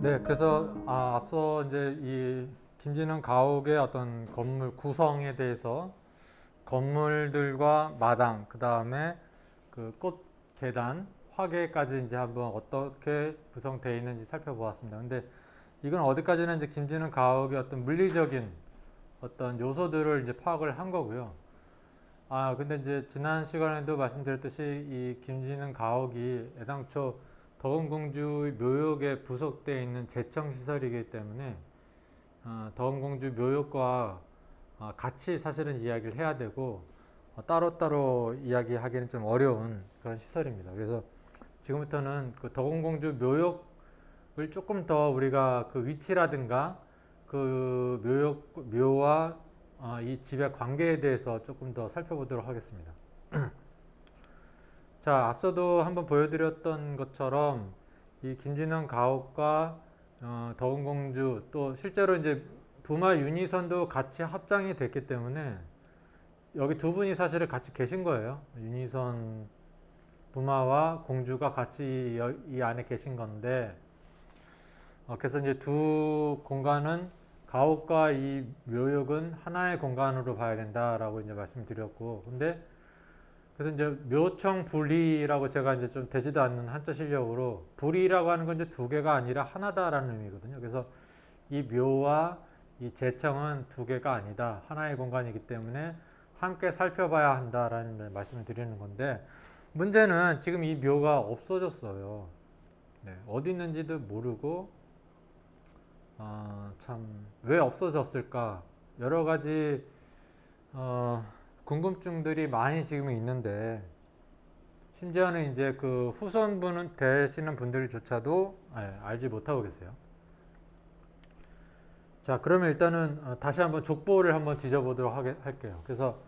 네, 그래서 앞서 이제 이 김진흥 가옥의 어떤 건물 구성에 대해서 건물들과 마당, 그 다음에 그 꽃 계단, 화계까지 이제 한번 어떻게 구성되어 있는지 살펴보았습니다. 근데 이건 어디까지나 이제 김진흥 가옥의 어떤 물리적인 어떤 요소들을 이제 파악을 한 거고요. 근데 이제 지난 시간에도 말씀드렸듯이 이 김진흥 가옥이 애당초 덕원공주 묘역에 부속되어 있는 제청 시설이기 때문에 덕원공주 묘역과 같이 사실은 이야기를 해야 되고 따로따로 이야기하기는 좀 어려운 그런 시설입니다. 그래서 지금부터는 그 덕원공주 묘역을 조금 더 우리가 그 위치라든가 그 묘와 이 집의 관계에 대해서 조금 더 살펴보도록 하겠습니다. 자, 앞서도 한번 보여드렸던 것처럼 이 김진흥 가옥과 덕원공주 또 실제로 이제 부마 윤희선도 같이 합장이 됐기 때문에 여기 두 분이 사실은 같이 계신 거예요. 윤희선 부마와 공주가 같이 이 안에 계신 건데 그래서 이제 두 공간은 가옥과 이 묘역은 하나의 공간으로 봐야 된다라고 이제 말씀드렸고, 근데 그래서 이제 묘청 불이라고 제가 이제 좀 되지도 않는 한자 실력으로 불이라고 하는 건 이제 두 개가 아니라 하나다라는 의미거든요. 그래서 이 묘와 이 제청은 두 개가 아니다. 하나의 공간이기 때문에 함께 살펴봐야 한다라는 말씀을 드리는 건데 문제는 지금 이 묘가 없어졌어요. 네, 어디 있는지도 모르고 참 왜 없어졌을까 여러 가지 궁금증들이 많이 지금 있는데 심지어는 이제 그 후손분은 되시는 분들조차도 알지 못하고 계세요. 자, 그러면 일단은 다시 한번 족보를 한번 뒤져보도록 할게요. 그래서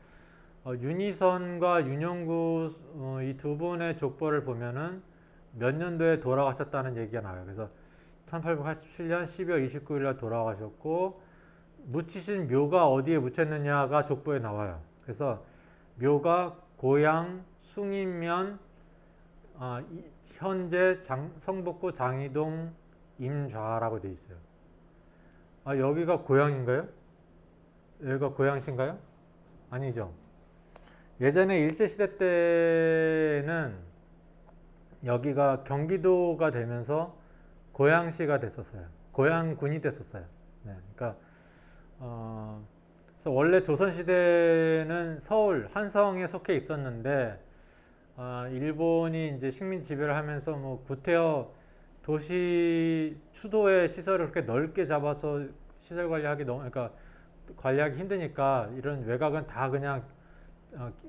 윤희선과 윤영구 이 두 분의 족보를 보면은 몇 년도에 돌아가셨다는 얘기가 나와요. 그래서 1887년 12월 29일 날 돌아가셨고 묻히신 묘가 어디에 묻혔느냐가 족보에 나와요. 그래서 묘가 고양 숭인면 현재 성북구 장이동 임좌라고 되어 있어요. 여기가 고양인가요? 여기가 고양시인가요? 아니죠. 예전에 일제시대 때는 여기가 경기도가 되면서 고양시가 됐었어요. 고양군이 됐었어요. 네, 그러니까 그래서 원래 조선시대는 서울 한성에 속해 있었는데 일본이 이제 식민 지배를 하면서 뭐 구태여 도시 추도의 시설을 그렇게 넓게 잡아서 시설 관리하기 그러니까 관리하기 힘드니까 이런 외곽은 다 그냥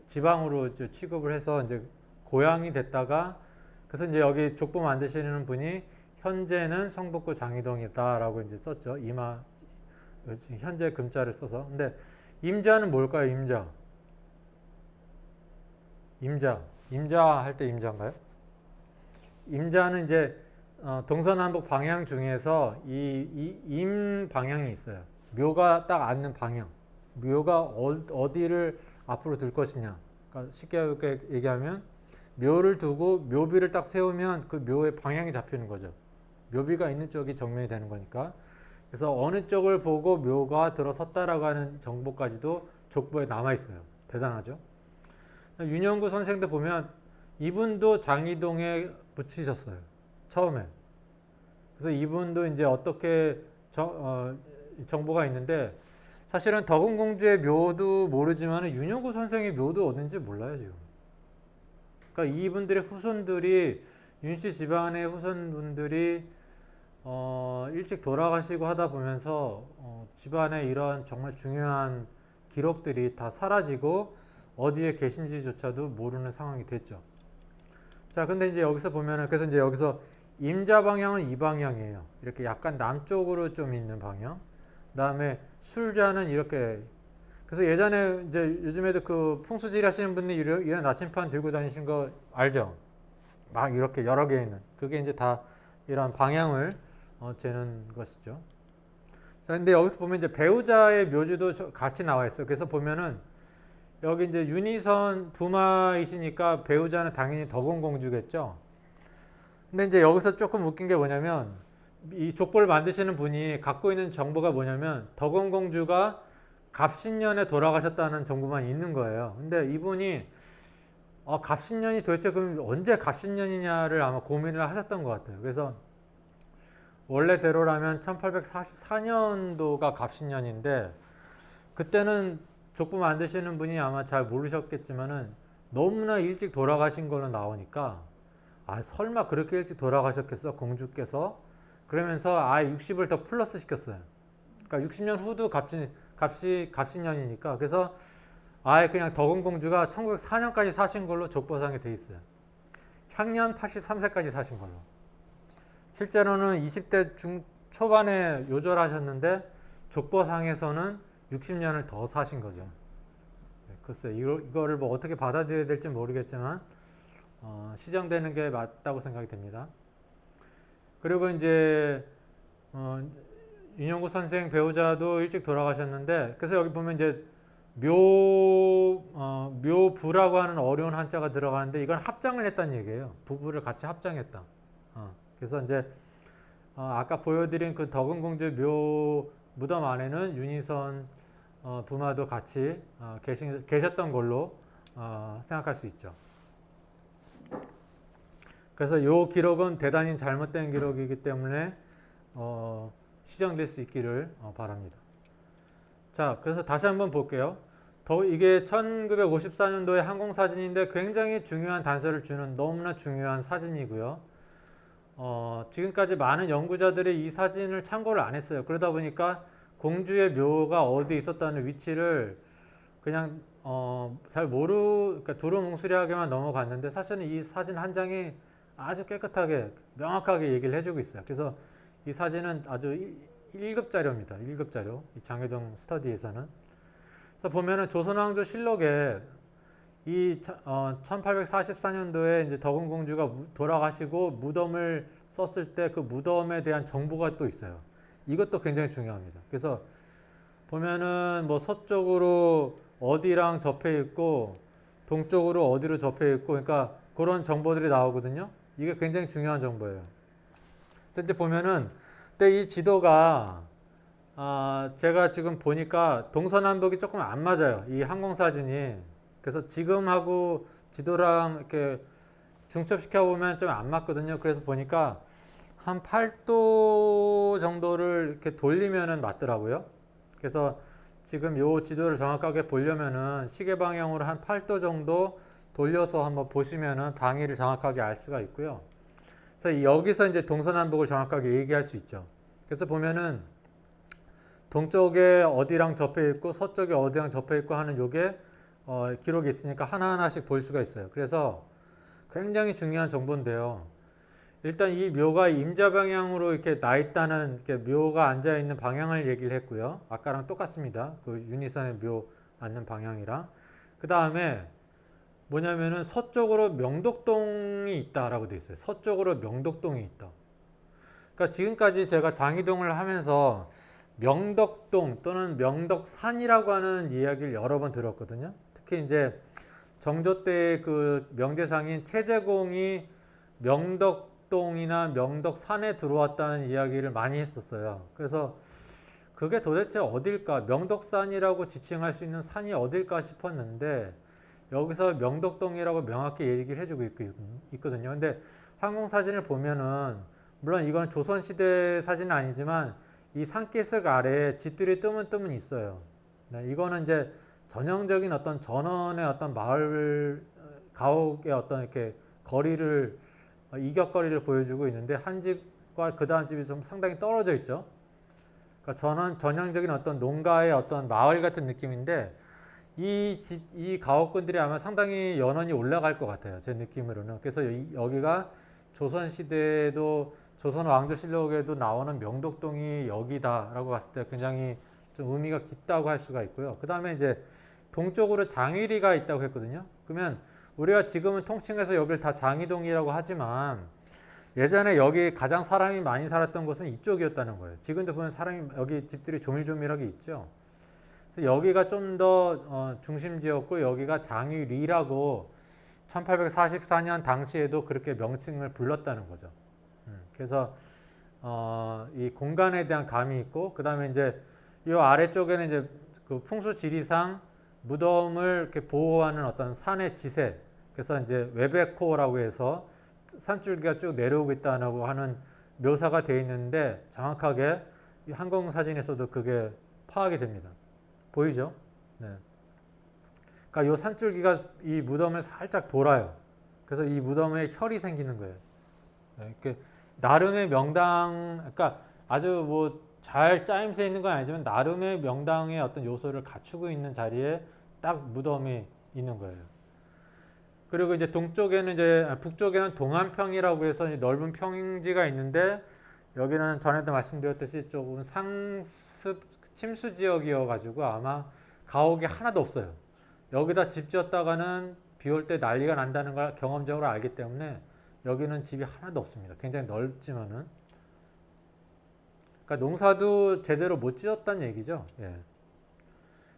지방으로 취급을 해서 이제 고향이 됐다가 그래서 이제 여기 족보 만드시는 분이 현재는 성북구 장이동이다라고 이제 썼죠. 현재 금자를 써서. 근데 임자는 뭘까요? 임자 할 때 임자인가요? 임자는 이제 동서남북 방향 중에서 임 방향이 있어요. 묘가 딱 앉는 방향. 묘가 어디를 앞으로 둘 것이냐. 그러니까 쉽게 얘기하면 묘를 두고 묘비를 딱 세우면 그 묘의 방향이 잡히는 거죠. 묘비가 있는 쪽이 정면이 되는 거니까. 그래서 어느 쪽을 보고 묘가 들어섰다라고 하는 정보까지도 족보에 남아 있어요. 대단하죠. 윤영구 선생도 보면 이분도 장이동에 붙이셨어요. 처음에. 그래서 이분도 이제 어떻게 정보가 있는데 사실은 덕원공주의 묘도 모르지만 윤영구 선생의 묘도 어딘지 몰라요 지금. 그러니까 이분들의 후손들이 윤씨 집안의 후손분들이 일찍 돌아가시고 하다 보면서 집안의 이런 정말 중요한 기록들이 다 사라지고 어디에 계신지조차도 모르는 상황이 됐죠. 자, 근데 이제 여기서 보면은 그래서 이제 여기서 임자 방향은 이 방향이에요. 이렇게 약간 남쪽으로 좀 있는 방향. 그다음에 술자는 이렇게. 그래서 예전에 이제 요즘에도 그 풍수질 하시는 분들이 이런 나침판 들고 다니시는 거 알죠? 막 이렇게 여러 개 있는. 그게 이제 다 이런 방향을 재는 것이죠. 자, 근데 여기서 보면 이제 배우자의 묘지도 같이 나와 있어요. 그래서 보면은 여기 이제 윤희선 부마이시니까 배우자는 당연히 덕원공주겠죠. 근데 이제 여기서 조금 웃긴 게 뭐냐면 이 족보를 만드시는 분이 갖고 있는 정보가 뭐냐면 덕원공주가 갑신년에 돌아가셨다는 정보만 있는 거예요. 근데 이분이 갑신년이 도대체 그럼 언제 갑신년이냐를 아마 고민을 하셨던 것 같아요. 그래서 원래대로라면 1844년도가 갑신년인데 그때는 족보 만드시는 분이 아마 잘 모르셨겠지만은 너무나 일찍 돌아가신 걸로 나오니까 설마 그렇게 일찍 돌아가셨겠어 공주께서 그러면서 60을 더 플러스 시켰어요. 그러니까 60년 후도 갑신년이니까 그래서 그냥 덕원공주가 1904년까지 사신 걸로 족보상에 돼 있어요. 향년 83세까지 사신 걸로. 실제로는 20대 초반에 요절하셨는데 족보상에서는 60년을 더 사신 거죠. 글쎄 이거를 뭐 어떻게 받아들여야 될지 모르겠지만 시정되는 게 맞다고 생각이 됩니다. 그리고 이제 윤영구 선생 배우자도 일찍 돌아가셨는데 그래서 여기 보면 이제 묘부라고 하는 어려운 한자가 들어가는데 이건 합장을 했다는 얘기예요. 부부를 같이 합장했다. 그래서 이제 아까 보여드린 그 덕은공주 묘 무덤 안에는 윤희선 부마도 같이 계셨던 걸로 생각할 수 있죠. 그래서 이 기록은 대단히 잘못된 기록이기 때문에 시정될 수 있기를 바랍니다. 자, 그래서 다시 한번 볼게요. 이게 1954년도의 항공사진인데 굉장히 중요한 단서를 주는 너무나 중요한 사진이고요. 지금까지 많은 연구자들이 이 사진을 참고를 안 했어요. 그러다 보니까 공주의 묘가 어디 있었다는 위치를 그냥 잘 그러니까 두루뭉술하게만 넘어갔는데 사실은 이 사진 한 장이 아주 깨끗하게 명확하게 얘기를 해주고 있어요. 그래서 이 사진은 아주 1급 자료입니다. 1급 자료. 이 장혜정 스터디에서는. 그래서 보면은 조선왕조 실록에 이 1844년도에 이제 덕은공주가 돌아가시고 무덤을 썼을 때 그 무덤에 대한 정보가 또 있어요. 이것도 굉장히 중요합니다. 그래서 보면은 뭐 서쪽으로 어디랑 접해 있고 동쪽으로 어디로 접해 있고 그러니까 그런 정보들이 나오거든요. 이게 굉장히 중요한 정보예요. 그래서 이제 보면은 근데 이 지도가 제가 지금 보니까 동서남북이 조금 안 맞아요. 이 항공사진이. 그래서 지금하고 지도랑 이렇게 중첩시켜 보면 좀 안 맞거든요. 그래서 보니까 한 8도 정도를 이렇게 돌리면은 맞더라고요. 그래서 지금 요 지도를 정확하게 보려면은 시계 방향으로 한 8도 정도 돌려서 한번 보시면은 방위를 정확하게 알 수가 있고요. 그래서 여기서 이제 동서남북을 정확하게 얘기할 수 있죠. 그래서 보면은 동쪽에 어디랑 접해 있고 서쪽에 어디랑 접해 있고 하는 요게 기록이 있으니까 하나하나씩 볼 수가 있어요. 그래서 굉장히 중요한 정보인데요. 일단 이 묘가 임자 방향으로 이렇게 나 있다는 이렇게 묘가 앉아 있는 방향을 얘기를 했고요. 아까랑 똑같습니다. 그 윤희선의 묘 앉는 방향이랑. 그 다음에 뭐냐면은 서쪽으로 명덕동이 있다라고 돼 있어요. 서쪽으로 명덕동이 있다. 그러니까 지금까지 제가 장이동을 하면서 명덕동 또는 명덕산이라고 하는 이야기를 여러 번 들었거든요. 특히 이제 정조 때 그 명제상인 최재공이 명덕동이나 명덕산에 들어왔다는 이야기를 많이 했었어요. 그래서 그게 도대체 어딜까? 명덕산이라고 지칭할 수 있는 산이 어딜까 싶었는데 여기서 명덕동이라고 명확히 얘기를 해주고 있거든요. 근데 항공사진을 보면은 물론 이건 조선시대 사진은 아니지만 이 산기슭 아래에 집들이 뜨문뜨문 있어요. 네, 이거는 이제 전형적인 어떤 전원의 어떤 마을 가옥의 어떤 이렇게 거리를 이격거리를 보여주고 있는데 한 집과 그 다음 집이 좀 상당히 떨어져 있죠. 그러니까 전형적인 어떤 농가의 어떤 마을 같은 느낌인데 이 가옥군들이 아마 상당히 연원이 올라갈 것 같아요. 제 느낌으로는. 그래서 여기가 조선시대에도 조선 왕조실록에도 나오는 명덕동이 여기다라고 봤을 때 굉장히 좀 의미가 깊다고 할 수가 있고요. 그 다음에 이제 동쪽으로 장위리가 있다고 했거든요. 그러면 우리가 지금은 통칭해서 여기를 다 장위동이라고 하지만 예전에 여기 가장 사람이 많이 살았던 곳은 이쪽이었다는 거예요. 지금도 보면 사람이 여기 집들이 조밀조밀하게 있죠. 여기가 좀 더 중심지였고 여기가 장위리라고 1844년 당시에도 그렇게 명칭을 불렀다는 거죠. 그래서 이 공간에 대한 감이 있고, 그 다음에 이제 이 아래쪽에는 이제 그 풍수 지리상 무덤을 이렇게 보호하는 어떤 산의 지세, 그래서 이제 웨베코라고 해서 산줄기가 쭉 내려오고 있다고 하는 묘사가 되어 있는데 정확하게 이 항공사진에서도 그게 파악이 됩니다. 보이죠? 네. 그러니까 이 산줄기가 이 무덤을 살짝 돌아요. 그래서 이 무덤에 혈이 생기는 거예요. 네. 이렇게 나름의 명당, 그러니까 아주 뭐 잘 짜임새 있는 건 아니지만 나름의 명당의 어떤 요소를 갖추고 있는 자리에 딱 무덤이 있는 거예요. 그리고 이제 동쪽에는 북쪽에는 동안평이라고 해서 넓은 평지가 있는데 여기는 전에도 말씀드렸듯이 조금 상습 침수 지역이어 가지고 아마 가옥이 하나도 없어요. 여기다 집 지었다가는 비 올 때 난리가 난다는 걸 경험적으로 알기 때문에 여기는 집이 하나도 없습니다. 굉장히 넓지만은, 그러니까 농사도 제대로 못 지었다는 얘기죠. 예.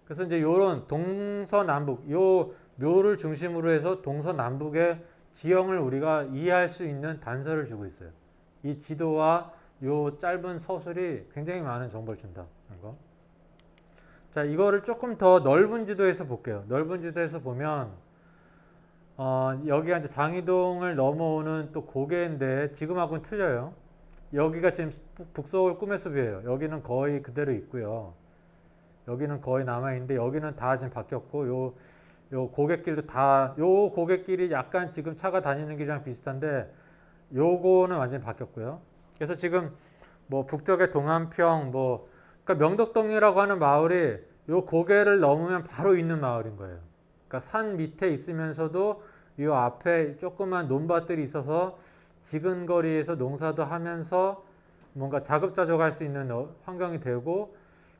그래서 이제 요런 동서남북, 요 묘를 중심으로 해서 동서남북의 지형을 우리가 이해할 수 있는 단서를 주고 있어요. 이 지도와 요 짧은 서술이 굉장히 많은 정보를 준다. 거. 자, 이거를 조금 더 넓은 지도에서 볼게요. 넓은 지도에서 보면 여기가 이제 장이동을 넘어오는 또 고개인데 지금하고는 틀려요. 여기가 지금 북서울 꿈의 숲이에요. 여기는 거의 그대로 있고요. 여기는 거의 남아있는데 여기는 다 지금 바뀌었고 요 고갯길도 다, 요 고갯길이 약간 지금 차가 다니는 길이랑 비슷한데 요거는 완전히 바뀌었고요. 그래서 지금 뭐 북쪽의 동안평 그러니까 명덕동이라고 하는 마을이 요 고개를 넘으면 바로 있는 마을인 거예요. 그러니까 산 밑에 있으면서도 요 앞에 조그만 논밭들이 있어서 지근거리에서 농사도 하면서 뭔가 자급자족할 수 있는 환경이 되고,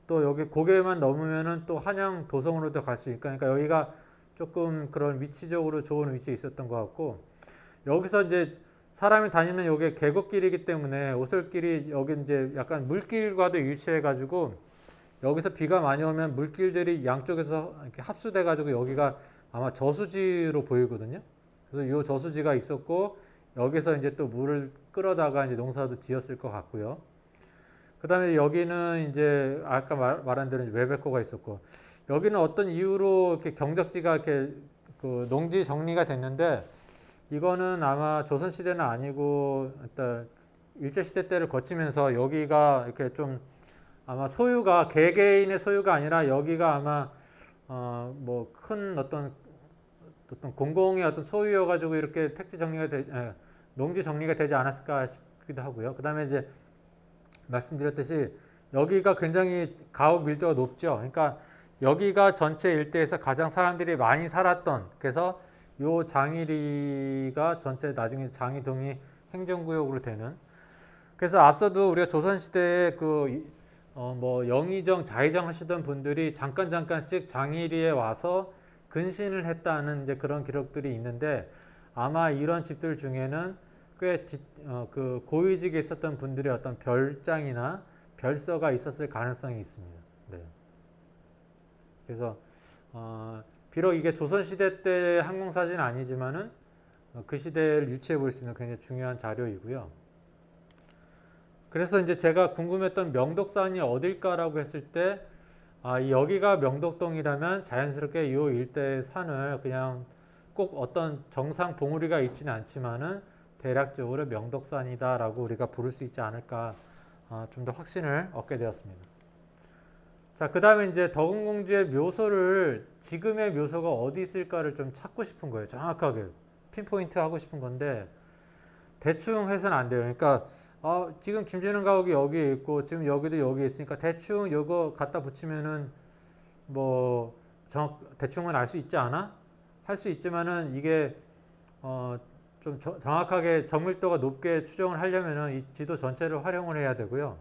또 여기 고개만 넘으면은 또 한양 도성으로도 갈 수 있으니까, 그러니까 여기가 조금 그런 위치적으로 좋은 위치에 있었던 것 같고, 여기서 이제 사람이 다니는 여기 계곡길이기 때문에 오솔길이 여기 이제 약간 물길과도 일치해가지고 여기서 비가 많이 오면 물길들이 양쪽에서 이렇게 합수돼가지고 여기가 아마 저수지로 보이거든요. 그래서 이 저수지가 있었고 여기서 이제 또 물을 끌어다가 이제 농사도 지었을 것 같고요. 그 다음에 여기는 이제 아까 말한 대로 웨베코가 있었고, 여기는 어떤 이유로 이렇게 경작지가 이렇게 그 농지 정리가 됐는데 이거는 아마 조선 시대는 아니고 일단 일제 시대 때를 거치면서 여기가 이렇게 좀 아마 소유가 개개인의 소유가 아니라 여기가 아마 뭐 큰 어떤 공공의 어떤 소유여 가지고 이렇게 택지 정리가 농지 정리가 되지 않았을까 싶기도 하고요. 그다음에 이제 말씀드렸듯이 여기가 굉장히 가옥 밀도가 높죠. 그러니까 여기가 전체 일대에서 가장 사람들이 많이 살았던, 그래서 요 장일이가 전체 나중에 장이동이 행정구역으로 되는. 그래서 앞서도 우리가 조선시대에 뭐 영의정, 자의정 하시던 분들이 잠깐씩 장일이에 와서 근신을 했다는 이제 그런 기록들이 있는데, 아마 이런 집들 중에는 꽤 그 고위직에 있었던 분들의 어떤 별장이나 별서가 있었을 가능성이 있습니다. 네. 그래서 비록 이게 조선시대 때 항공사진은 아니지만은 그 시대를 유추해 볼 수 있는 굉장히 중요한 자료이고요. 그래서 이제 제가 궁금했던 명덕산이 어딜까라고 했을 때, 여기가 명덕동이라면 자연스럽게 이 일대의 산을 그냥 꼭 어떤 정상 봉우리가 있지는 않지만은 대략적으로 명덕산이다라고 우리가 부를 수 있지 않을까, 좀 더 확신을 얻게 되었습니다. 자, 그 다음에 이제 덕은공주의 묘소를, 지금의 묘소가 어디 있을까를 좀 찾고 싶은 거예요. 정확하게 핀포인트 하고 싶은 건데 대충 해서는 안 돼요. 그러니까 지금 김진흥 가옥이 여기에 있고 지금 여기도 여기에 있으니까 대충 이거 갖다 붙이면은 뭐 대충은 알 수 있지 않아? 할 수 있지만은 이게 좀 정확하게 정밀도가 높게 추정을 하려면은 이 지도 전체를 활용을 해야 되고요.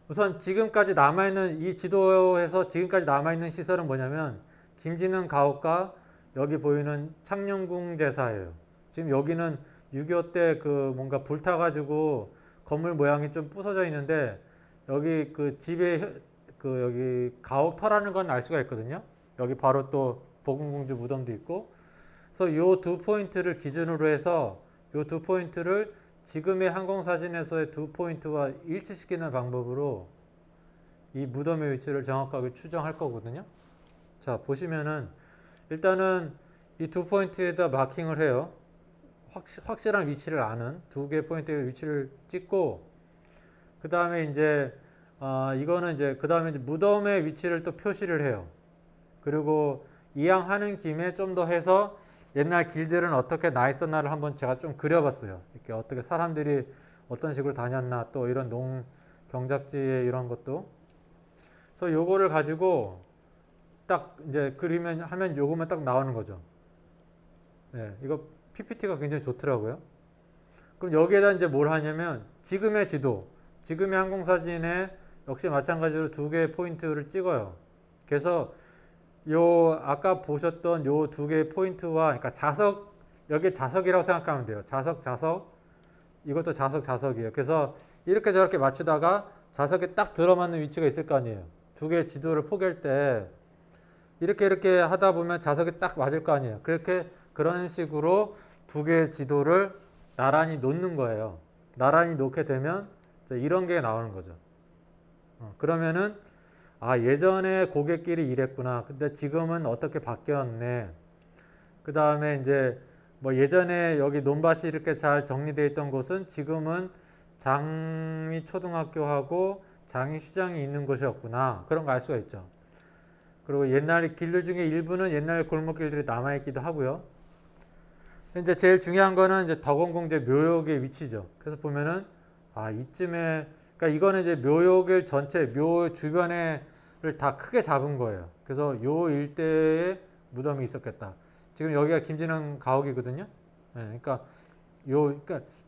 우선 지금까지 남아있는 이 지도에서 지금까지 남아있는 시설은 뭐냐면 김진흥 가옥과 여기 보이는 창녕궁 제사예요. 지금 여기는 6.25 때 그 뭔가 불타가지고 건물 모양이 좀 부서져 있는데 여기 그 집에 그 여기 가옥터라는 건 알 수가 있거든요. 여기 바로 또 복은공주 무덤도 있고, 그래서 요 두 포인트를 기준으로 해서 요 두 포인트를 지금의 항공사진에서의 두 포인트와 일치시키는 방법으로 이 무덤의 위치를 정확하게 추정할 거거든요. 자, 보시면은 일단은 이 두 포인트에다 마킹을 해요. 확실한 위치를 아는 두 개 포인트의 위치를 찍고, 그 다음에 이제 이거는 이제 그 다음에 무덤의 위치를 또 표시를 해요. 그리고 이왕하는 김에 좀 더 해서 옛날 길들은 어떻게 나 있었나를 한번 제가 좀 그려봤어요. 이렇게 어떻게 사람들이 어떤 식으로 다녔나, 또 이런 경작지의 이런 것도. 그래서 요거를 가지고 딱 이제 그리면 하면 요거만 딱 나오는 거죠. 네, 이거 PPT가 굉장히 좋더라고요. 그럼 여기에다 이제 뭘 하냐면 지금의 지도, 지금의 항공사진에 역시 마찬가지로 두 개의 포인트를 찍어요. 그래서 요 아까 보셨던 요 두 개의 포인트와, 그러니까 자석, 여기 자석이라고 생각하면 돼요. 자석, 이것도 자석이에요. 그래서 이렇게 저렇게 맞추다가 자석에 딱 들어맞는 위치가 있을 거 아니에요. 두 개의 지도를 포개할 때 이렇게 하다 보면 자석에 딱 맞을 거 아니에요. 그런 식으로 두 개의 지도를 나란히 놓는 거예요. 나란히 놓게 되면 이런 게 나오는 거죠. 그러면은 예전에 고객끼리 이랬구나. 근데 지금은 어떻게 바뀌었네. 그 다음에 이제 뭐 예전에 여기 논밭이 이렇게 잘 정리되어 있던 곳은 지금은 장미 초등학교하고 장미 시장이 있는 곳이었구나. 그런 거 알 수가 있죠. 그리고 옛날 길들 중에 일부는 옛날 골목길들이 남아있기도 하고요. 이제 제일 중요한 거는 이제 덕원공제 묘역의 위치죠. 그래서 보면은 이쯤에, 그러니까 이거는 이제 묘역을 전체 묘 주변에를 다 크게 잡은 거예요. 그래서 요 일대에 무덤이 있었겠다. 지금 여기가 김진흥 가옥이거든요. 네, 그러니까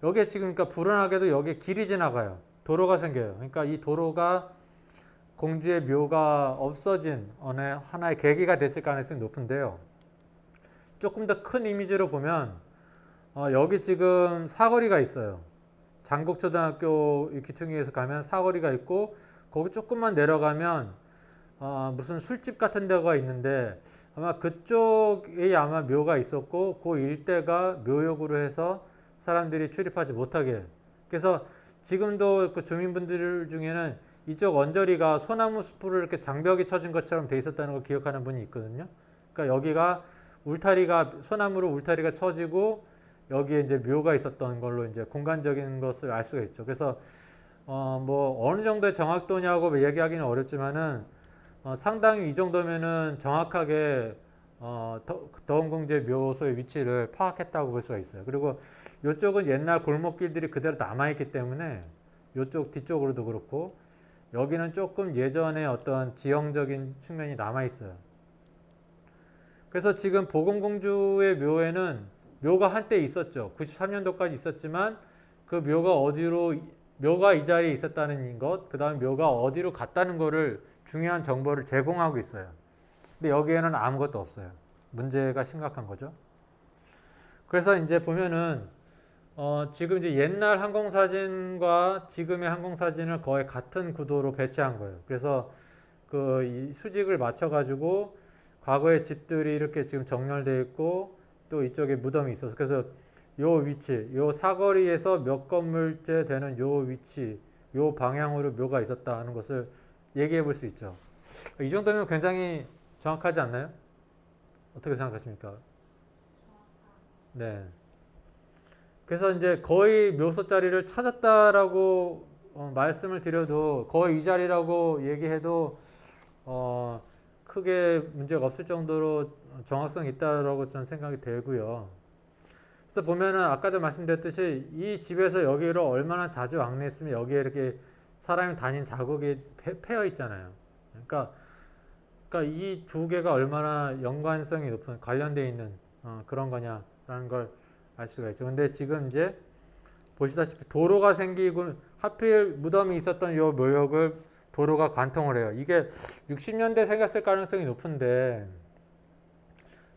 여기에 지금 그러니까 불운하게도 여기에 길이 지나가요. 도로가 생겨요. 그러니까 이 도로가 공주의 묘가 없어진 어느 하나의 계기가 됐을 가능성이 높은데요. 조금 더 큰 이미지로 보면 여기 지금 사거리가 있어요. 장곡초등학교 귀퉁이에서 가면 사거리가 있고, 거기 조금만 내려가면 무슨 술집 같은 데가 있는데 아마 그쪽에 아마 묘가 있었고, 그 일대가 묘역으로 해서 사람들이 출입하지 못하게. 그래서 지금도 그 주민분들 중에는 이쪽 언저리가 소나무 숲으로 이렇게 장벽이 쳐진 것처럼 돼 있었다는 걸 기억하는 분이 있거든요. 그러니까 여기가 소나무로 울타리가 쳐지고 여기에 이제 묘가 있었던 걸로 이제 공간적인 것을 알 수가 있죠. 그래서 뭐 어느 정도의 정확도냐고 얘기하기는 어렵지만은 상당히 이 정도면은 정확하게 덕원공제 묘소의 위치를 파악했다고 볼 수가 있어요. 그리고 이쪽은 옛날 골목길들이 그대로 남아있기 때문에 이쪽 뒤쪽으로도 그렇고, 여기는 조금 예전의 어떤 지형적인 측면이 남아있어요. 그래서 지금 보건공주의 묘에는 묘가 한때 있었죠. 93년도까지 있었지만 그 묘가 이 자리에 있었다는 것, 그 다음에 묘가 어디로 갔다는 거를 중요한 정보를 제공하고 있어요. 근데 여기에는 아무것도 없어요. 문제가 심각한 거죠. 그래서 이제 보면은 지금 이제 옛날 항공사진과 지금의 항공사진을 거의 같은 구도로 배치한 거예요. 그래서 이 수직을 맞춰가지고 과거의 집들이 이렇게 지금 정렬되어 있고, 또 이쪽에 무덤이 있어서, 그래서 요 위치, 요 사거리에서 몇 건물째 되는 요 위치, 요 방향으로 묘가 있었다 하는 것을 얘기해 볼 수 있죠. 이 정도면 굉장히 정확하지 않나요? 어떻게 생각하십니까? 네. 그래서 이제 거의 묘소 자리를 찾았다라고 말씀을 드려도, 거의 이 자리라고 얘기해도 크게 문제가 없을 정도로 정확성이 있다라고 저는 생각이 들고요. 그래서 보면은 아까도 말씀드렸듯이 이 집에서 여기로 얼마나 자주 왕래했으면 여기에 이렇게 사람이 다닌 자국이 패여 있잖아요. 그러니까 이 두 개가 얼마나 연관성이 높은, 관련되어 있는 그런 거냐라는 걸 알 수가 있죠. 근데 지금 이제 보시다시피 도로가 생기고, 하필 무덤이 있었던 요 묘역을 도로가 관통을 해요. 이게 60년대 생겼을 가능성이 높은데,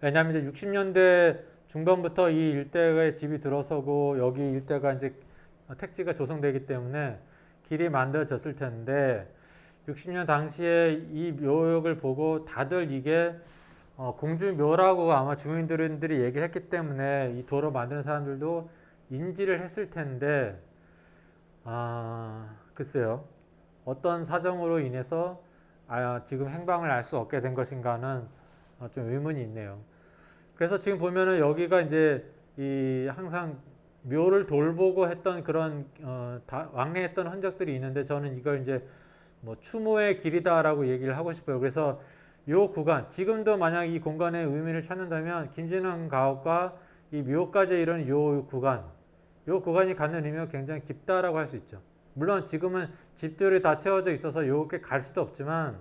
왜냐하면 이제 60년대 중반부터 이 일대에 집이 들어서고 여기 일대가 이제 택지가 조성되기 때문에 길이 만들어졌을 텐데, 60년 당시에 이 묘역을 보고 다들 이게 공주묘라고 아마 주민들이 얘기를 했기 때문에 이 도로 만드는 사람들도 인지를 했을 텐데 글쎄요. 어떤 사정으로 인해서 지금 행방을 알 수 없게 된 것인가는 좀 의문이 있네요. 그래서 지금 보면은 여기가 이제 이 항상 묘를 돌보고 했던 그런 왕래했던 흔적들이 있는데 저는 이걸 이제 뭐 추모의 길이다라고 얘기를 하고 싶어요. 그래서 요 구간 지금도 만약 이 공간의 의미를 찾는다면 김진흥 가옥과 이 묘까지 이르는 요 구간이 갖는 의미가 굉장히 깊다라고 할 수 있죠. 물론 지금은 집들이 다 채워져 있어서 요렇게 갈 수도 없지만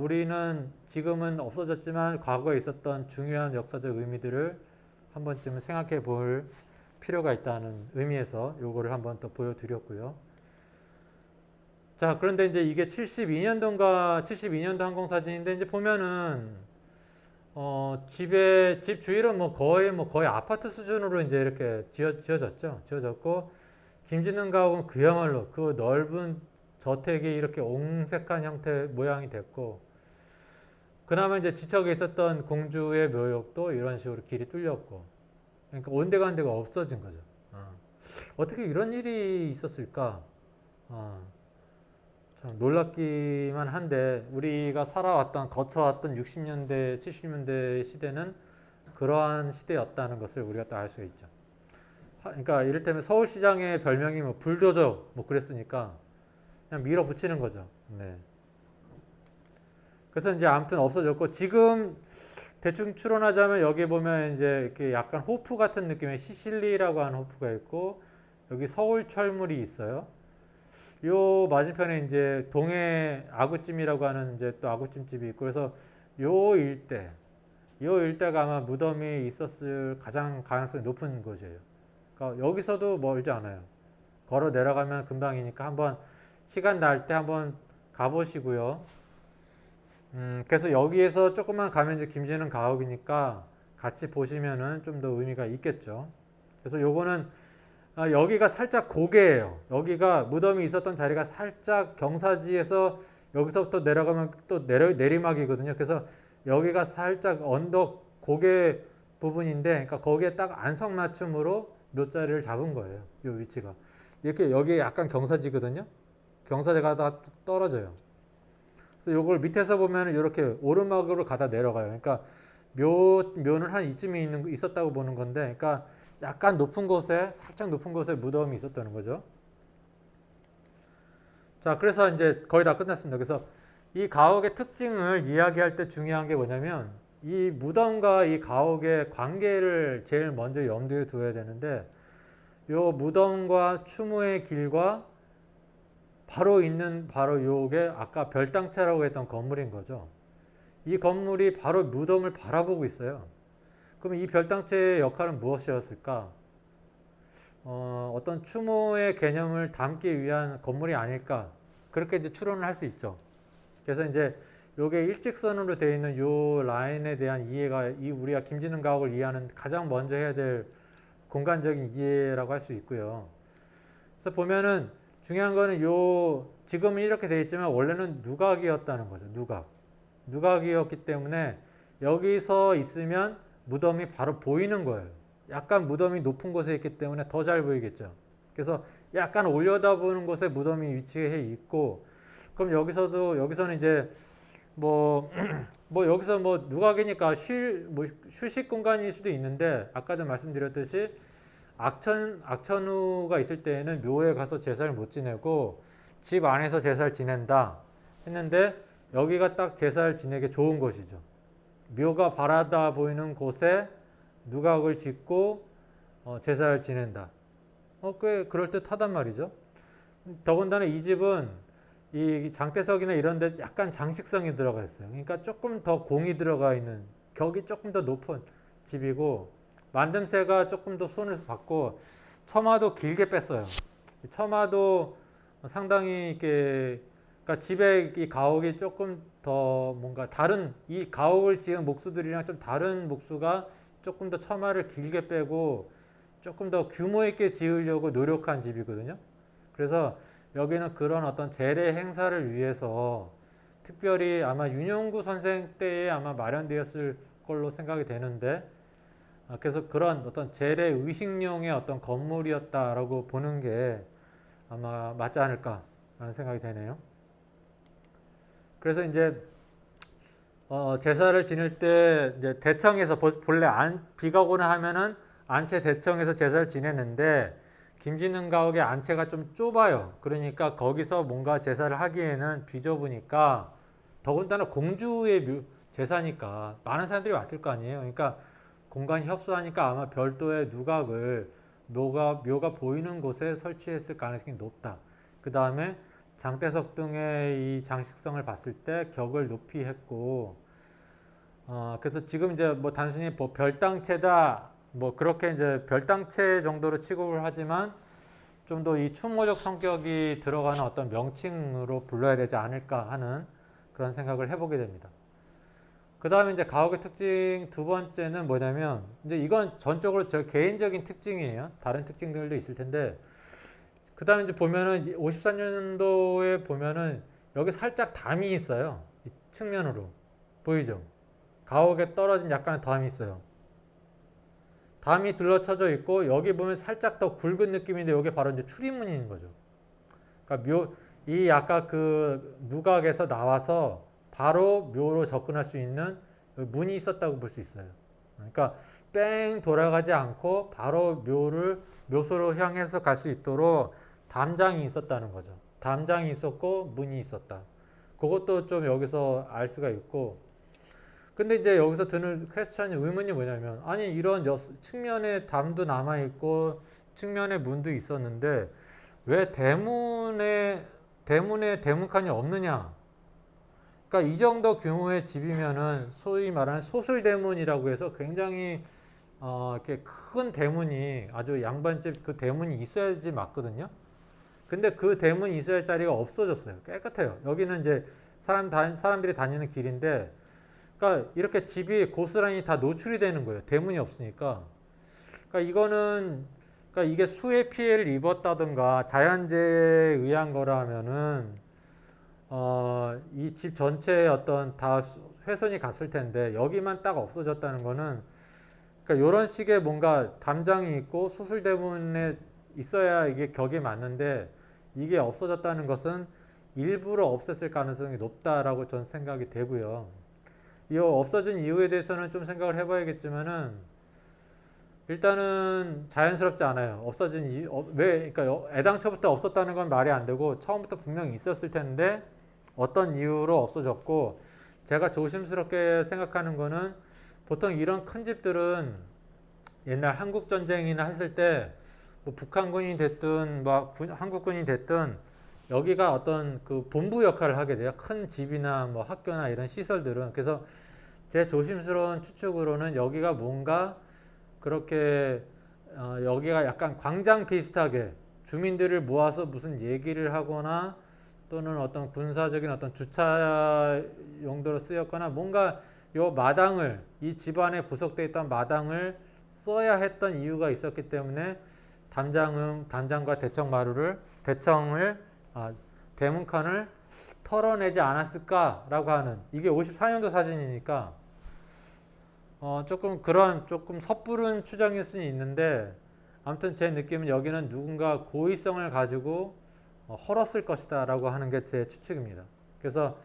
우리는 지금은 없어졌지만 과거에 있었던 중요한 역사적 의미들을 한 번쯤은 생각해 볼 필요가 있다는 의미에서 요거를 한번 더 보여드렸고요. 자, 그런데 이제 이게 72년도 항공사진인데 이제 보면은 집 주위로 거의 아파트 수준으로 이제 이렇게 지어졌고 김진흥 가옥은 그야말로 그 넓은 저택이 이렇게 옹색한 형태 모양이 됐고 그나마 이제 지척에 있었던 공주의 묘역도 이런 식으로 길이 뚫렸고 그러니까 온데간데가 없어진 거죠. 어떻게 이런 일이 있었을까? 참 놀랍기만 한데 우리가 거쳐왔던 60년대, 70년대 시대는 그러한 시대였다는 것을 우리가 또 알 수 있죠. 그러니까 이를테면 서울시장의 별명이 뭐 불도저 뭐 그랬으니까 그냥 밀어붙이는 거죠. 네. 그래서 이제 아무튼 없어졌고 지금 대충 추론하자면 여기 보면 이제 이렇게 약간 호프 같은 느낌의 시실리라고 하는 호프가 있고 여기 서울 철물이 있어요. 요 맞은편에 이제 동해 아구찜이라고 하는 이제 또 아구찜집이 있고 그래서 요 일대가 아마 무덤이 있었을 가장 가능성이 높은 곳이에요. 그러니까 여기서도 멀지 않아요. 걸어 내려가면 금방이니까 한번 시간 날 때 한번 가보시고요. 그래서 여기에서 조금만 가면 이제 김진흥 가옥이니까 같이 보시면은 좀 더 의미가 있겠죠. 그래서 요거는 여기가 살짝 고개예요. 여기가 무덤이 있었던 자리가 살짝 경사지에서 여기서부터 내려가면 또 내리막이거든요. 그래서 여기가 살짝 언덕 고개 부분인데, 그러니까 거기에 딱 안성맞춤으로 묘자리를 잡은 거예요. 이 위치가 이렇게 여기에 약간 경사지거든요. 경사지가 다 떨어져요. 그래서 이걸 밑에서 보면 이렇게 오르막으로 가다 내려가요. 그러니까 묘는 한 이쯤에 있었다고 보는 건데, 그러니까 약간 살짝 높은 곳에 무덤이 있었다는 거죠. 자, 그래서 이제 거의 다 끝났습니다. 그래서 이 가옥의 특징을 이야기할 때 중요한 게 뭐냐면 이 무덤과 이 가옥의 관계를 제일 먼저 염두에 둬야 되는데 요 무덤과 추모의 길과 바로 요게 아까 별당차라고 했던 건물인 거죠. 이 건물이 바로 무덤을 바라보고 있어요. 그럼 이 별당체의 역할은 무엇이었을까? 어떤 추모의 개념을 담기 위한 건물이 아닐까? 그렇게 이제 추론을 할 수 있죠. 그래서 이제 요게 일직선으로 되어 있는 요 라인에 대한 이해가 우리가 김진흥 가옥을 이해하는 가장 먼저 해야 될 공간적인 이해라고 할 수 있고요. 그래서 보면은 중요한 거는 지금은 이렇게 되어 있지만 원래는 누각이었다는 거죠. 누각이었기 때문에 여기서 있으면 무덤이 바로 보이는 거예요. 약간 무덤이 높은 곳에 있기 때문에 더 잘 보이겠죠. 그래서 약간 올려다보는 곳에 무덤이 위치해 있고, 그럼 여기서는 이제 여기서 누각이니까 휴식 공간일 수도 있는데, 아까도 말씀드렸듯이 악천후가 있을 때에는 묘에 가서 제사를 못 지내고 집 안에서 제사를 지낸다 했는데 여기가 딱 제사를 지내기 좋은 곳이죠. 묘가 바라다 보이는 곳에 누각을 짓고 제사를 지낸다. 꽤 그럴듯하단 말이죠. 더군다나 이 집은 이 장대석이나 이런 데 약간 장식성이 들어가 있어요. 그러니까 조금 더 공이 들어가 있는 격이 조금 더 높은 집이고 만듦새가 조금 더 손을 받고 처마도 길게 뺐어요. 처마도 상당히 이렇게 그러니까 집에 이 가옥이 조금 더 뭔가 다른 이 가옥을 지은 목수들이랑 좀 다른 목수가 조금 더 처마를 길게 빼고 조금 더 규모 있게 지으려고 노력한 집이거든요. 그래서 여기는 그런 어떤 제례 행사를 위해서 특별히 아마 윤영구 선생 때에 아마 마련되었을 걸로 생각이 되는데 그래서 그런 어떤 재래 의식용의 어떤 건물이었다라고 보는 게 아마 맞지 않을까라는 생각이 되네요. 그래서 이제 제사를 지낼 때 이제 대청에서 본래 비가 오거나 하면은 안채 대청에서 제사를 지내는데 김진흥 가옥의 안채가 좀 좁아요. 그러니까 거기서 뭔가 제사를 하기에는 비좁으니까 더군다나 공주의 제사니까 많은 사람들이 왔을 거 아니에요. 그러니까 공간이 협소하니까 아마 별도의 누각을 묘가 보이는 곳에 설치했을 가능성이 높다. 그 다음에 장대석 등의 이 장식성을 봤을 때 격을 높이 했고, 그래서 지금 이제 뭐 단순히 뭐 별당체다, 뭐 그렇게 이제 별당체 정도로 취급을 하지만 좀 더 이 추모적 성격이 들어가는 어떤 명칭으로 불러야 되지 않을까 하는 그런 생각을 해보게 됩니다. 그 다음에 이제 가옥의 특징 두 번째는 뭐냐면, 이제 이건 전적으로 저 개인적인 특징이에요. 다른 특징들도 있을 텐데, 그 다음에 이제 보면은 54년도에 보면은 여기 살짝 담이 있어요. 이 측면으로. 보이죠? 가옥에 떨어진 약간의 담이 있어요. 담이 둘러쳐져 있고, 여기 보면 살짝 더 굵은 느낌인데, 여기 바로 이제 출입문인 거죠. 그러니까 이 아까 그 누각에서 나와서 바로 묘로 접근할 수 있는 문이 있었다고 볼 수 있어요. 그러니까 뺑 돌아가지 않고 바로 묘소로 향해서 갈 수 있도록 담장이 있었다는 거죠. 담장이 있었고 문이 있었다. 그것도 좀 여기서 알 수가 있고, 근데 이제 여기서 드는 퀘스천이 의문이 뭐냐면, 아니 이런 측면에 담도 남아 있고 측면에 문도 있었는데 왜 대문칸이 없느냐? 그러니까 이 정도 규모의 집이면은 소위 말하는 소술대문이라고 해서 굉장히 이렇게 큰 대문이, 아주 양반집 그 대문이 있어야지 맞거든요. 근데 그 대문이 있어야 할 자리가 없어졌어요. 깨끗해요. 여기는 이제 사람들이 다니는 길인데, 그러니까 이렇게 집이 고스란히 다 노출이 되는 거예요. 대문이 없으니까. 그러니까 그러니까 이게 수해 피해를 입었다든가 자연재해에 의한 거라면은 이 집 전체에 어떤 다 훼손이 갔을 텐데, 여기만 딱 없어졌다는 거는, 그러니까 이런 식의 뭔가 담장이 있고 수술대문에 있어야 이게 격이 맞는데 이게 없어졌다는 것은 일부러 없앴을 가능성이 높다라고 저는 생각이 되고요. 이 없어진 이유에 대해서는 좀 생각을 해봐야겠지만은, 일단은 자연스럽지 않아요. 없어진 이유, 그러니까 애당초부터 없었다는 건 말이 안 되고 처음부터 분명히 있었을 텐데 어떤 이유로 없어졌고, 제가 조심스럽게 생각하는 거는, 보통 이런 큰 집들은 옛날 한국 전쟁이나 했을 때 뭐 북한군이 됐든 뭐 한국군이 됐든 여기가 어떤 그 본부 역할을 하게 돼요. 큰 집이나 뭐 학교나 이런 시설들은. 그래서 제 조심스러운 추측으로는 여기가 뭔가 그렇게 여기가 약간 광장 비슷하게 주민들을 모아서 무슨 얘기를 하거나 또는 어떤 군사적인 어떤 주차 용도로 쓰였거나, 뭔가 요 마당을, 이 집안에 부속되어 있던 마당을 써야 했던 이유가 있었기 때문에 담장과 대문칸을 털어내지 않았을까라고 하는, 이게 54년도 사진이니까 조금 섣부른 추정일 수는 있는데, 아무튼 제 느낌은 여기는 누군가 고의성을 가지고 헐었을 것이다 라고 하는 게 제 추측입니다. 그래서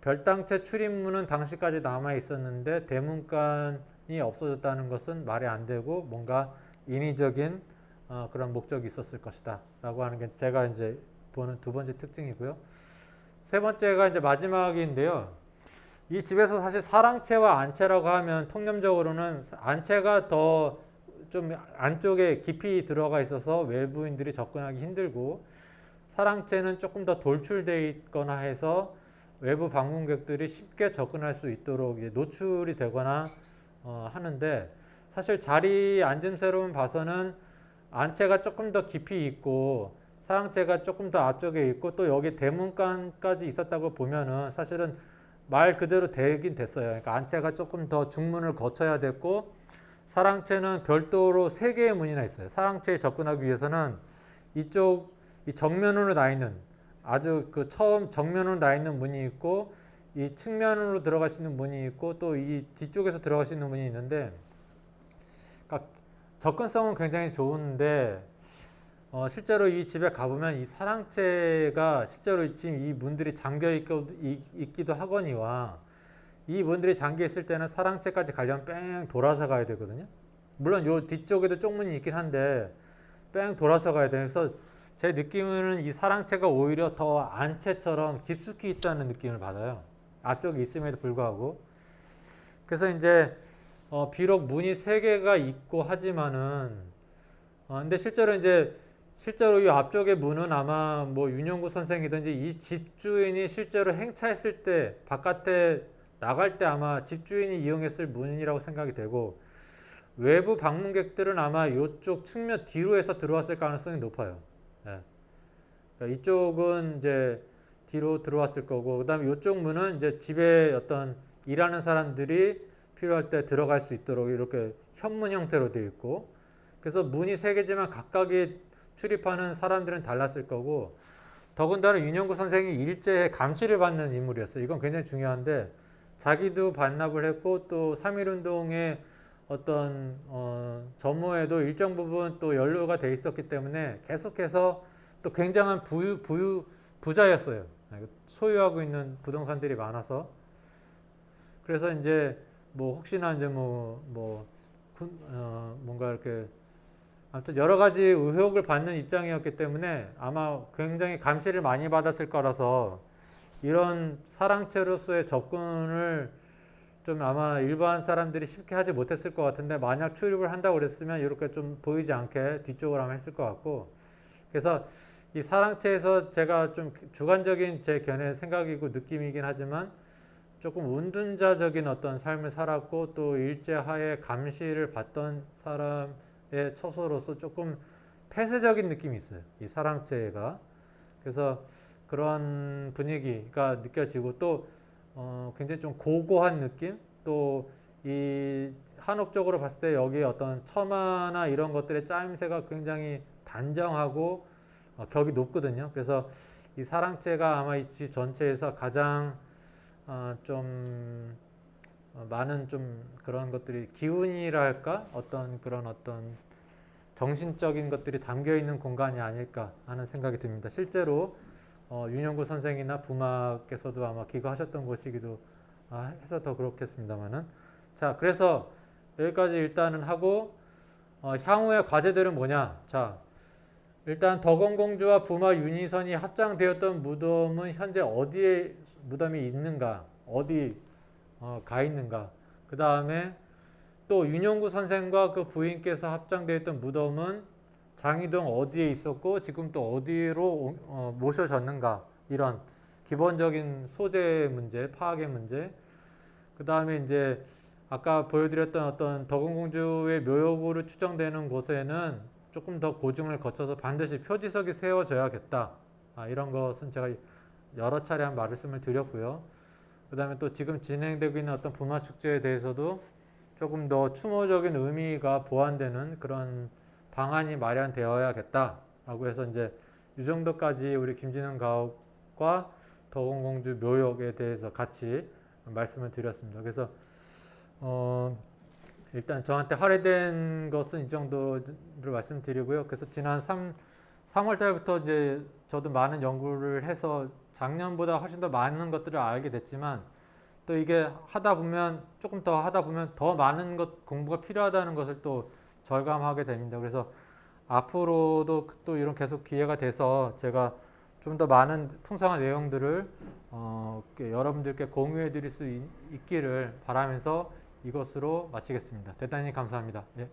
별당체 출입문은 당시까지 남아 있었는데 대문간이 없어졌다는 것은 말이 안 되고, 뭔가 인위적인 그런 목적이 있었을 것이다 라고 하는 게 제가 이제 보는 두 번째 특징이고요. 세 번째가 이제 마지막인데요. 이 집에서 사실 사랑채와 안채라고 하면 통념적으로는 안채가 더 좀 안쪽에 깊이 들어가 있어서 외부인들이 접근하기 힘들고, 사랑채는 조금 더 돌출되어 있거나 해서 외부 방문객들이 쉽게 접근할 수 있도록 노출이 되거나 하는데, 사실 자리 앉음새로만 봐서는 안채가 조금 더 깊이 있고 사랑채가 조금 더 앞쪽에 있고 또 여기 대문간까지 있었다고 보면은 사실은 말 그대로 되긴 됐어요. 그러니까 안채가 조금 더 중문을 거쳐야 됐고, 사랑채는 별도로 3개의 문이나 있어요. 사랑채에 접근하기 위해서는 이쪽 이 정면으로 나 있는, 아주 그 처음 정면으로 나 있는 문이 있고, 이 측면으로 들어갈 수 있는 문이 있고, 또 이 뒤쪽에서 들어갈 수 있는 문이 있는데, 그러니까 접근성은 굉장히 좋은데 실제로 이 집에 가보면 이 사랑채가 실제로 지금 이 문들이 있기도 하거니와 이 문들이 잠겨 있을 때는 사랑채까지 가려면 뺑 돌아서 가야 되거든요. 물론 요 뒤쪽에도 쪽문이 있긴 한데 뺑 돌아서 가야 돼요. 그래서 제 느낌은 이 사랑채가 오히려 더 안채처럼 깊숙이 있다는 느낌을 받아요. 앞쪽에 있음에도 불구하고. 그래서 이제 비록 문이 세 개가 있고 하지만은 근데 실제로 이 앞쪽의 문은 아마 뭐 윤영구 선생이든지 이 집주인이 실제로 행차했을 때 바깥에 나갈 때 아마 집주인이 이용했을 문이라고 생각이 되고 외부 방문객들은 아마 이쪽 측면 뒤로 해서 들어왔을 가능성이 높아요. 예. 그러니까 이쪽은 이제 뒤로 들어왔을 거고 그다음에 이쪽 문은 이제 집에 어떤 일하는 사람들이 필요할 때 들어갈 수 있도록 이렇게 현문 형태로 되어 있고 그래서 문이 세 개지만 각각이 출입하는 사람들은 달랐을 거고 더군다나 윤영구 선생이 일제에 감시를 받는 인물이었어요. 이건 굉장히 중요한데 자기도 반납을 했고 또 3.1운동의 어떤 전모에도 일정 부분 또 연루가 돼 있었기 때문에 계속해서 또 굉장한 부자였어요. 소유하고 있는 부동산들이 많아서 그래서 이제 뭐 혹시나 이제 뭔가 이렇게 아무튼 여러 가지 의혹을 받는 입장이었기 때문에 아마 굉장히 감시를 많이 받았을 거라서 이런 사랑채로서의 접근을 좀 아마 일반 사람들이 쉽게 하지 못했을 것 같은데 만약 출입을 한다고 그랬으면 이렇게 좀 보이지 않게 뒤쪽으로 하면 했을 것 같고 그래서 이 사랑채에서 제가 좀 주관적인 제 견해 생각이고 느낌이긴 하지만 조금 운둔자적인 어떤 삶을 살았고 또 일제하에 감시를 받던 사람의 처소로서 조금 폐쇄적인 느낌이 있어요. 이 사랑채가. 그래서 그런 분위기가 느껴지고 또 굉장히 좀 고고한 느낌? 또 이 한옥적으로 봤을 때 여기 어떤 처마나 이런 것들의 짜임새가 굉장히 단정하고 격이 높거든요. 그래서 이 사랑채가 아마 이 집 전체에서 가장 좀 많은 좀 그런 것들이 기운이라 할까? 어떤 그런 어떤 정신적인 것들이 담겨 있는 공간이 아닐까 하는 생각이 듭니다. 실제로 윤영구 선생이나 부마께서도 아마 기거하셨던 곳이기도 해서 더 그렇겠습니다만은 자 그래서 여기까지 일단은 하고 향후의 과제들은 뭐냐 자 일단 덕원공주와 부마 윤희선이 합장되었던 무덤은 현재 어디에 무덤이 있는가 어디 가 있는가 그 다음에 또 윤영구 선생과 그 부인께서 합장되었던 무덤은 장이동 어디에 있었고 지금 또 어디로 모셔졌는가 이런 기본적인 소재 문제 파악의 문제 그 다음에 이제 아까 보여드렸던 어떤 덕원공주의 묘역으로 추정되는 곳에는 조금 더 고증을 거쳐서 반드시 표지석이 세워져야겠다. 이런 것은 제가 여러 차례 한 말씀을 드렸고요. 그 다음에 또 지금 진행되고 있는 어떤 부마축제에 대해서도 조금 더 추모적인 의미가 보완되는 그런 방안이 마련되어야겠다라고 해서 이제 이 정도까지 우리 김진흥 가옥과 덕원공주 묘역에 대해서 같이 말씀을 드렸습니다. 그래서 일단 저한테 할애된 것은 이 정도를 말씀드리고요. 그래서 지난 3월 달부터 이제 저도 많은 연구를 해서 작년보다 훨씬 더 많은 것들을 알게 됐지만 또 이게 하다 보면 조금 더 하다 보면 더 많은 것 공부가 필요하다는 것을 또 절감하게 됩니다. 그래서 앞으로도 또 이런 계속 기회가 돼서 제가 좀 더 많은 풍성한 내용들을 여러분들께 공유해 드릴 수 있기를 바라면서 이것으로 마치겠습니다. 대단히 감사합니다. 예.